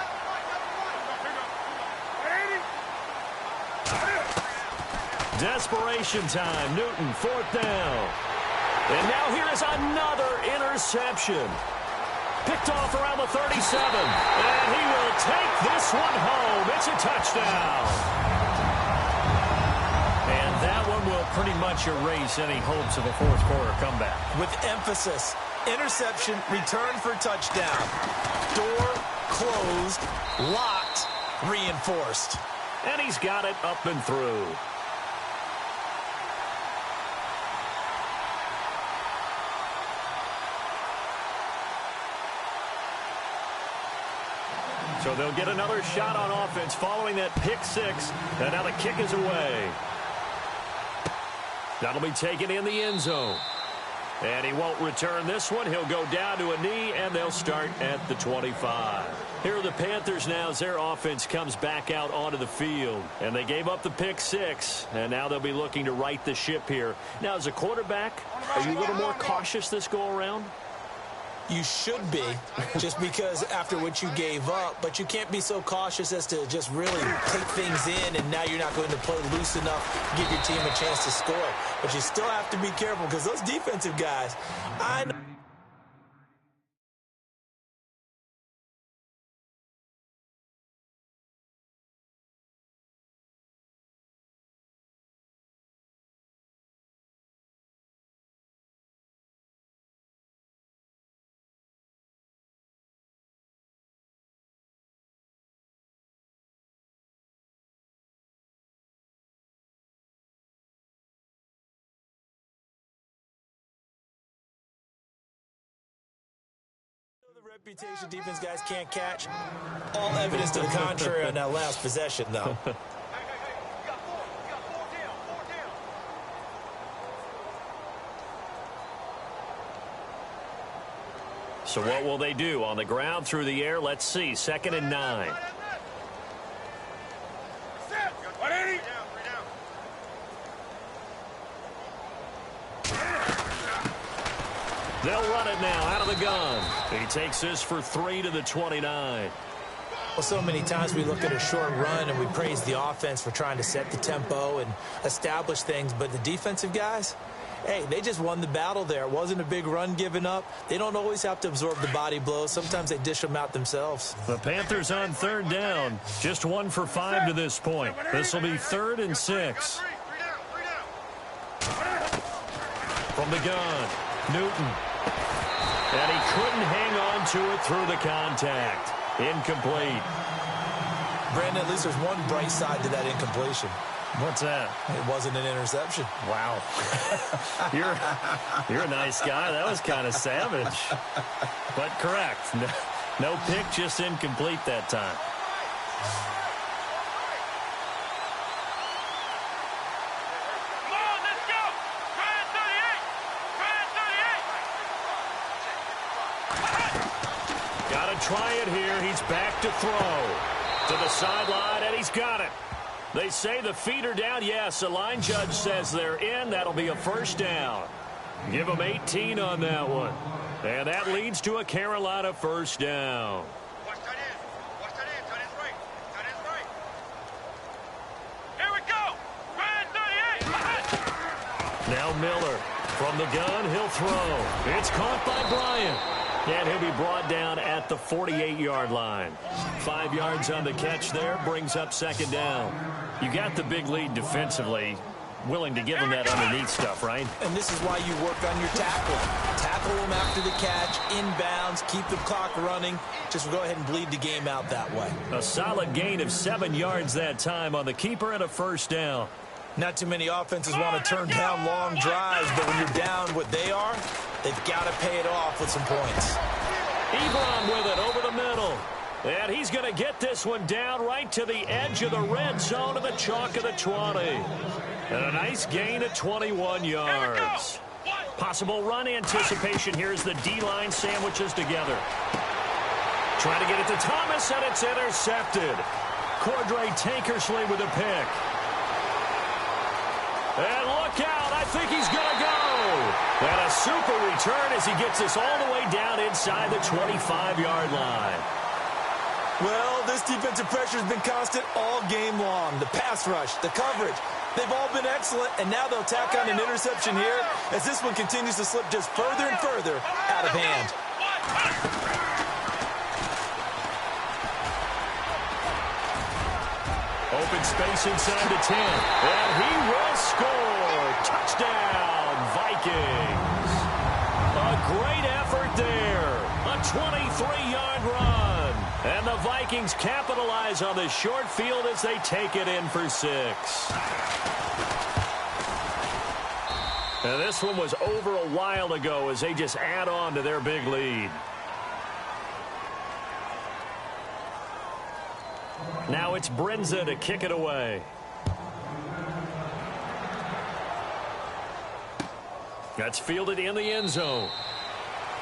Desperation time. Newton, 4th down. And now here is another interception. Picked off around the 37. And he will take this one home. It's a touchdown. And that one will pretty much erase any hopes of a fourth quarter comeback. With emphasis, interception, return for touchdown. Door closed, locked, reinforced. And he's got it up and through. So they'll get another shot on offense following that pick 6. And now the kick is away. That'll be taken in the end zone. And he won't return this one. He'll go down to a knee, and they'll start at the 25. Here are the Panthers now as their offense comes back out onto the field. And they gave up the pick 6, and now they'll be looking to right the ship here. Now, as a quarterback, are you a little more cautious this go-around? You should be, just because after what you gave up, but you can't be so cautious as to just really take things in, and now you're not going to play loose enough to give your team a chance to score. But you still have to be careful because those defensive guys, I know. Reputation defense guys can't catch. All evidence to the contrary on that last possession, though. So what will they do? On the ground, through the air? Let's see. 2nd and 9. They'll run it now out of the gun. He takes this for 3 to the 29. Well, so many times we look at a short run and we praise the offense for trying to set the tempo and establish things, but the defensive guys, hey, they just won the battle there. It wasn't a big run given up. They don't always have to absorb the body blows. Sometimes they dish them out themselves. The Panthers on third down. Just 1 for 5 to this point. This will be 3rd and 6. From the gun, Newton. And he couldn't hang on to it through the contact. Incomplete. Brandon, at least there's one bright side to that incompletion. What's that? It wasn't an interception. Wow. You're a nice guy. That was kind of savage. But correct. No pick, just incomplete that time. Try it here. He's back to throw. To the sideline, and he's got it. They say the feet are down. Yes, the line judge says they're in. That'll be a first down. Give them 18 on that one. And that leads to a Carolina first down. Here we go. Now Miller. From the gun, he'll throw. It's caught by Bryant. And he'll be brought down at the 48-yard line. 5 yards on the catch there, brings up second down. You got the big lead defensively. Willing to give them that underneath stuff, right? And this is why you work on your tackle. Tackle them after the catch, inbounds, keep the clock running. Just go ahead and bleed the game out that way. A solid gain of 7 yards that time on the keeper and a first down. Not too many offenses want to turn down long drives, but when you're down what they are, they've got to pay it off with some points. Ebron with it over the middle. And he's going to get this one down right to the edge of the red zone of the chalk of the 20. And a nice gain of 21 yards. Possible run anticipation here as the D-line sandwiches together. Trying to get it to Thomas, and it's intercepted. Cordray Tankersley with a pick. And look out, I think he's going to go. And a super return as he gets us all the way down inside the 25-yard line. Well, this defensive pressure has been constant all game long. The pass rush, the coverage, they've all been excellent, and now they'll tack on an interception here as this one continues to slip just further and further out of hand. Open space inside the 10. And he will score. Touchdown, Vikings. A great effort there. A 23-yard run. And the Vikings capitalize on the short field as they take it in for 6. And this one was over a while ago as they just add on to their big lead. Now it's Brinza to kick it away. That's fielded in the end zone.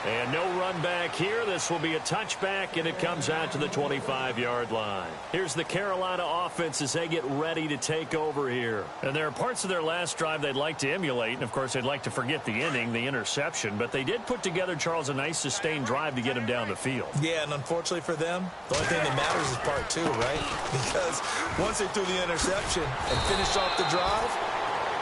And no run back here. This will be a touchback, and it comes out to the 25-yard line. Here's the Carolina offense as they get ready to take over here. And there are parts of their last drive they'd like to emulate. And, of course, they'd like to forget the inning, the interception. But they did put together, Charles, a nice sustained drive to get him down the field. Yeah, and unfortunately for them, the only thing that matters is part 2, right? Because once they threw the interception and finished off the drive,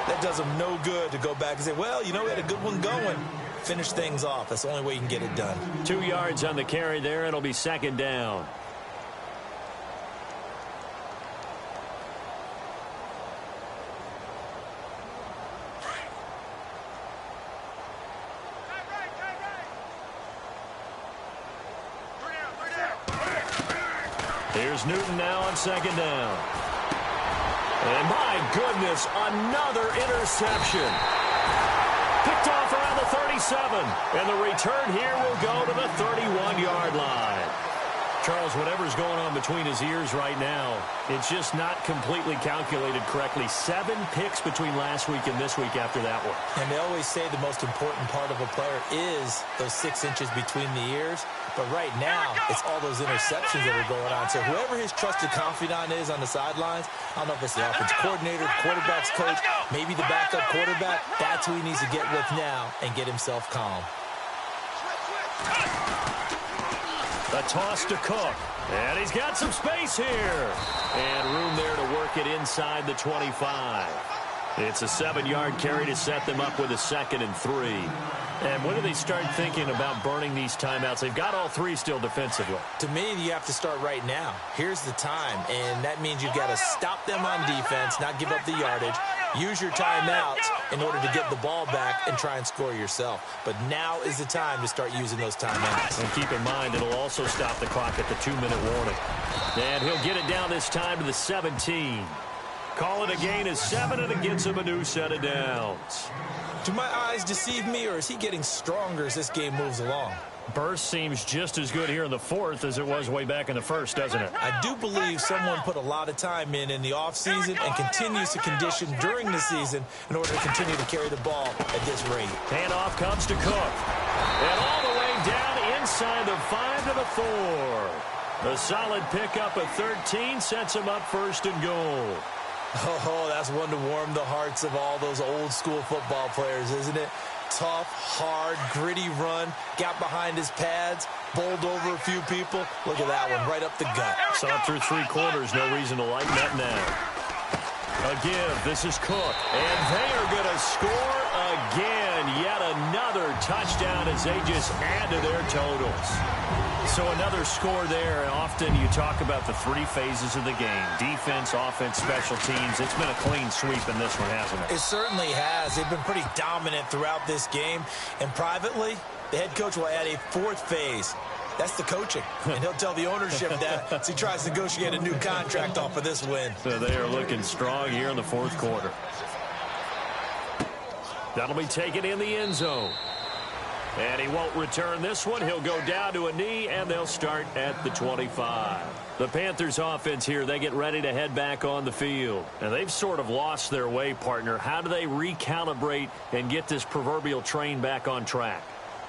that does them no good to go back and say, well, you know, we had a good one going. Finish things off. That's the only way you can get it done. 2 yards on the carry there. It'll be second down. Here's Newton now on second down. And my goodness, another interception. Picked off around the 37. And the return here will go to the 31-yard line. Charles, whatever's going on between his ears right now, it's just not completely calculated correctly. 7 picks between last week and this week after that one. And they always say the most important part of a player is those 6 inches between the ears. But right now, it's all those interceptions that are going on. So whoever his trusted confidant is on the sidelines, I don't know if it's the offensive coordinator, the quarterback's coach, maybe the backup quarterback, that's who he needs to get with now and get himself calm. A toss to Cook. And he's got some space here. And room there to work it inside the 25. It's a 7-yard carry to set them up with a 2nd and 3. And when do they start thinking about burning these timeouts? They've got all 3 still defensively. To me, you have to start right now. Here's the time, and that means you've got to stop them on defense, not give up the yardage, use your timeouts in order to get the ball back and try and score yourself. But now is the time to start using those timeouts. And keep in mind, it'll also stop the clock at the 2-minute warning. And he'll get it down this time to the 17. Call it a gain of 7, and it gets him a new set of downs. Do my eyes deceive me, or is he getting stronger as this game moves along? Burst seems just as good here in the 4th as it was way back in the 1st, doesn't it? I do believe someone put a lot of time in the offseason and continues to condition during the season in order to continue to carry the ball at this rate. Handoff comes to Cook. And all the way down inside the 5 to the 4. A solid pickup of 13 sets him up 1st and goal. Oh, that's one to warm the hearts of all those old-school football players, isn't it? Tough, hard, gritty run, got behind his pads, bowled over a few people. Look at that one, right up the gut. Saw through 3 quarters, no reason to lighten up now. A give, this is Cook, and they are going to score again. Yet another touchdown as they just add to their totals. So another score there, and often you talk about the 3 phases of the game. Defense, offense, special teams. It's been a clean sweep in this one, hasn't it? It certainly has. They've been pretty dominant throughout this game. And privately, the head coach will add a 4th phase. That's the coaching. And he'll tell the ownership that as he tries to negotiate a new contract off of this win. So they are looking strong here in the 4th quarter. That'll be taken in the end zone. And he won't return this one. He'll go down to a knee, and they'll start at the 25. The Panthers offense here, they get ready to head back on the field. And they've sort of lost their way, partner. How do they recalibrate and get this proverbial train back on track?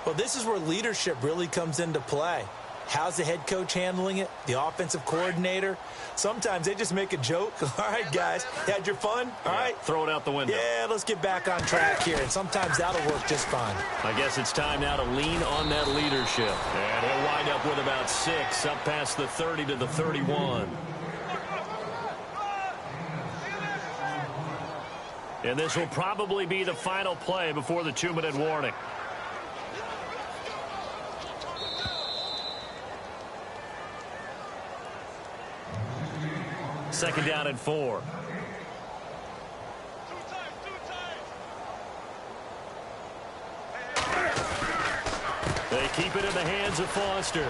Well, this is where leadership really comes into play. How's the head coach handling it? The offensive coordinator? Sometimes they just make a joke. All right, guys, had your fun? All right. Throw it out the window. Yeah, let's get back on track here. And sometimes that'll work just fine. I guess it's time now to lean on that leadership. And he'll wind up with about 6, up past the 30 to the 31. And this will probably be the final play before the 2-minute warning. Second down and 4. They keep it in the hands of Foster.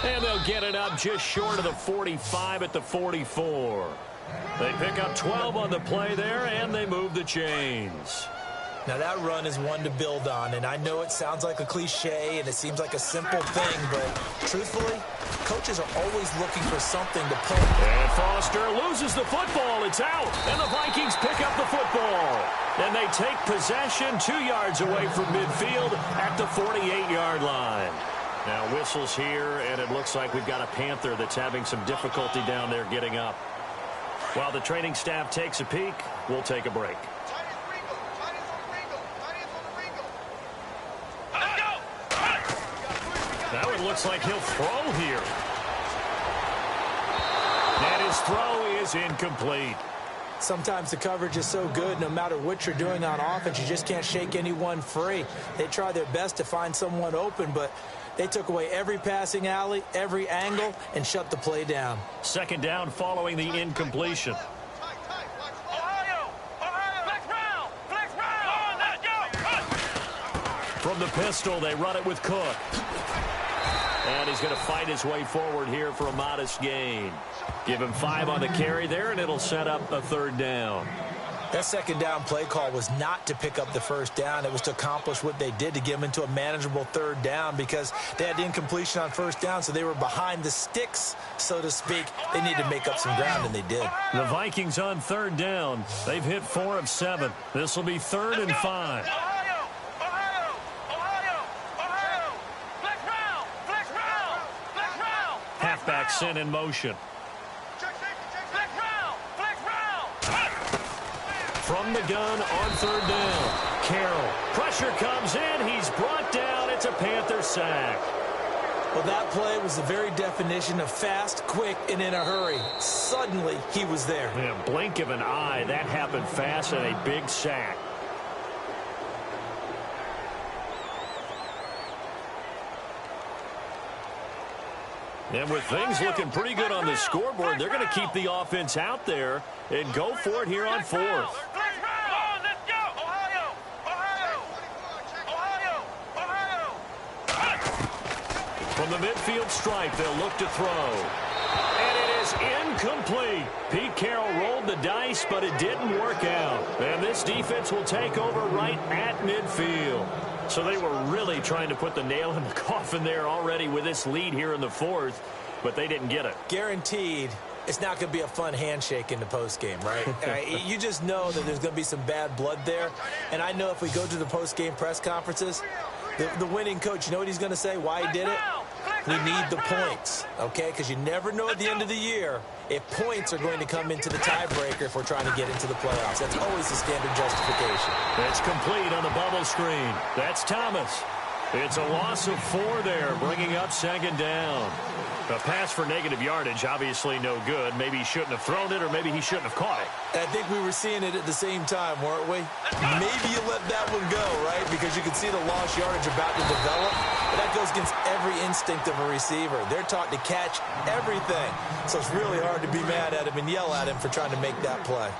And they'll get it up just short of the 45 at the 44. They pick up 12 on the play there, and they move the chains. Now, that run is one to build on, and I know it sounds like a cliche and it seems like a simple thing, but truthfully, coaches are always looking for something to pull. And Foster loses the football. It's out, and the Vikings pick up the football. And they take possession 2 yards away from midfield at the 48-yard line. Now, whistles here, and it looks like we've got a Panther that's having some difficulty down there getting up. While the training staff takes a peek, we'll take a break. Now it looks like he'll throw here. And his throw is incomplete. Sometimes the coverage is so good, no matter what you're doing on offense, you just can't shake anyone free. They try their best to find someone open, but they took away every passing alley, every angle, and shut the play down. Second down following the incompletion. From the pistol, they run it with Cook. And he's going to fight his way forward here for a modest gain. Give him 5 on the carry there, and it'll set up a 3rd down. That second down play call was not to pick up the 1st down. It was to accomplish what they did, to get them into a manageable 3rd down, because they had incompletion on 1st down, so they were behind the sticks, so to speak. They needed to make up some ground, and they did. The Vikings on 3rd down. They've hit 4 of 7. This will be 3rd and 5. Halfback sent in motion. From the gun on 3rd down. Carroll. Pressure comes in. He's brought down. It's a Panther sack. Well, that play was the very definition of fast, quick, and in a hurry. Suddenly, he was there. In a blink of an eye, that happened fast and a big sack. And with things looking pretty good on the scoreboard, they're going to keep the offense out there and go for it here on fourth. From the midfield stripe, they'll look to throw. And it is incomplete. Pete Carroll rolled the dice, but it didn't work out. And this defense will take over right at midfield. So they were really trying to put the nail in the coffin there already with this lead here in the fourth, but they didn't get it. Guaranteed it's not going to be a fun handshake in the postgame, right? You just know that there's going to be some bad blood there. And I know if we go to the postgame press conferences, the winning coach, you know what he's going to say, why he did it? We need the points, okay? Because you never know at the end of the year if points are going to come into the tiebreaker if we're trying to get into the playoffs. That's always the standard justification. It's complete on the bubble screen. That's Thomas. It's a loss of 4 there, bringing up second down. A pass for negative yardage, obviously no good. Maybe he shouldn't have thrown it, or maybe he shouldn't have caught it. I think we were seeing it at the same time, weren't we? Maybe you let that one go, right? Because you can see the lost yardage about to develop. But that goes against every instinct of a receiver. They're taught to catch everything. So it's really hard to be mad at him and yell at him for trying to make that play.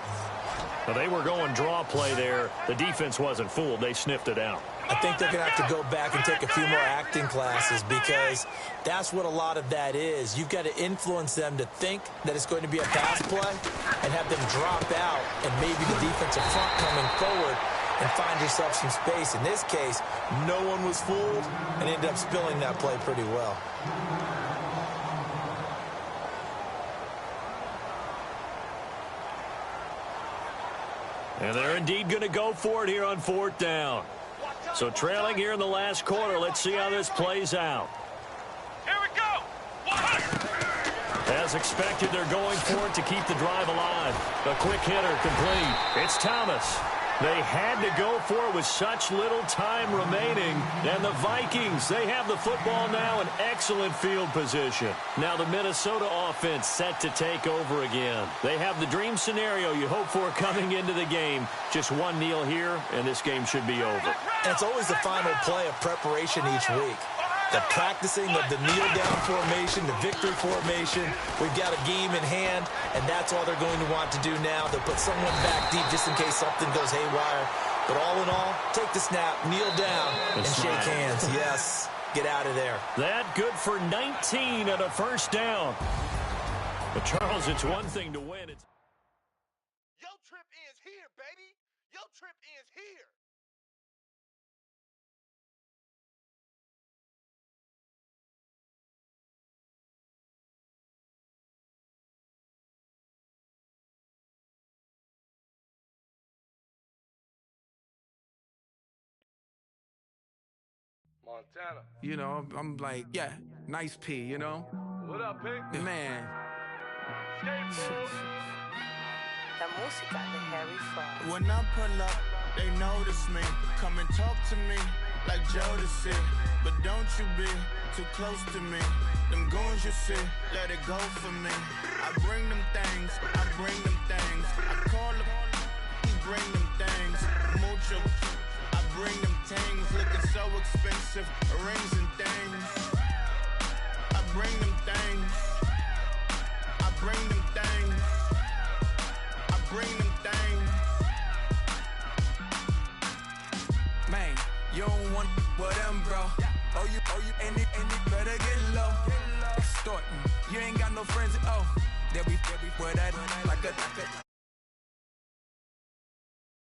Well, they were going draw play there. The defense wasn't fooled. They sniffed it out. I think they're going to have to go back and take a few more acting classes because that's what a lot of that is. You've got to influence them to think that it's going to be a pass play and have them drop out and maybe the defensive front coming forward and find yourself some space. In this case, no one was fooled and ended up spilling that play pretty well. And they're indeed going to go for it here on 4th down. So trailing here in the last quarter, let's see how this plays out. Here we go. As expected, they're going for it to keep the drive alive. A quick hitter complete. It's Thomas. They had to go for it with such little time remaining. And the Vikings, they have the football now in excellent field position. Now the Minnesota offense set to take over again. They have the dream scenario you hope for coming into the game. Just one kneel here, and this game should be over. And it's always the final play of preparation each week. The practicing of the kneel-down formation, the victory formation. We've got a game in hand, and that's all they're going to want to do now. They'll put someone back deep just in case something goes haywire. But all in all, take the snap, kneel down, and shake hands. Yes, get out of there. That good for 19 and a first down. But, Charles, it's one thing to win. It's Your trip ends here, baby. Your trip ends here. Montana. You know, I'm like, yeah, nice P, you know? What up, Pink? Man. La música de Harry Fraud. When I pull up, they notice me. Come and talk to me like Jodeci. But don't you be too close to me. Them goons you see, let it go for me. I bring them things, I bring them things. I call them, he bring them things. Mucho. I bring them things, looking so expensive, rings and things. I bring them things. I bring them things. I bring them things. Man, you don't want with them, bro. Oh, you, and it better get low. Extorting, you ain't got no friends, oh. They'll be where that, like a